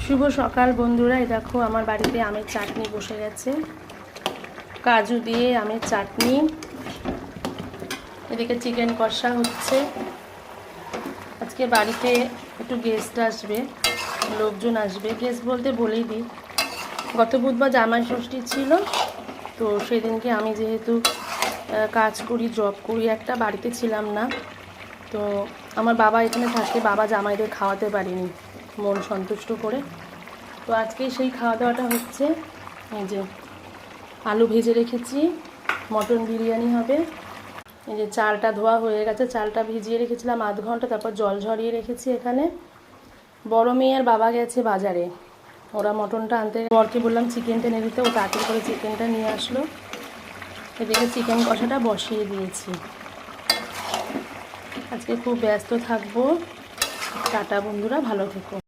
শুভ সকাল বন্ধুরা। এই দেখো আমার বাড়িতে আমের চাটনি বসে গেছে, কাজু দিয়ে আমের চাটনি। এদিকে চিকেন কষা হচ্ছে। আজকে বাড়িতে একটু গেস্ট আসবে, লোকজন আসবে। গেস্ট বলতে বলেই দিই, গত বুধবার জামাই ষষ্ঠী ছিল, তো সেদিনকে আমি যেহেতু কাজ করি, জব করি, একটা বাড়িতে ছিলাম না। তো আমার বাবা এখানে থাকে, বাবা জামাইদের খাওয়াতে পারিনি মন সন্তুষ্ট করে। তো আজকে সেই খাওয়া দাওয়াটা হচ্ছে। এই যে আলু ভেজে রেখেছি, মটন বিরিয়ানি হবে। এই যে চালটা ধোয়া হয়ে গেছে, চালটা ভিজিয়ে রেখেছিলাম আধ ঘন্টা, তারপর জল ঝরিয়ে রেখেছি এখানে। বড় মেয়ের বাবা গেছে বাজারে, ওরা মটনটা আনতে। বরকে বললাম চিকেনটা এনে দিতে, ও তাড়াতাড়ি করে চিকেনটা নিয়ে আসলো। এদিকে চিকেন কষাটা বসিয়ে দিয়েছি। আজকে খুব ব্যস্ত থাকবো। টাটা বন্ধুরা, ভালো থেকো।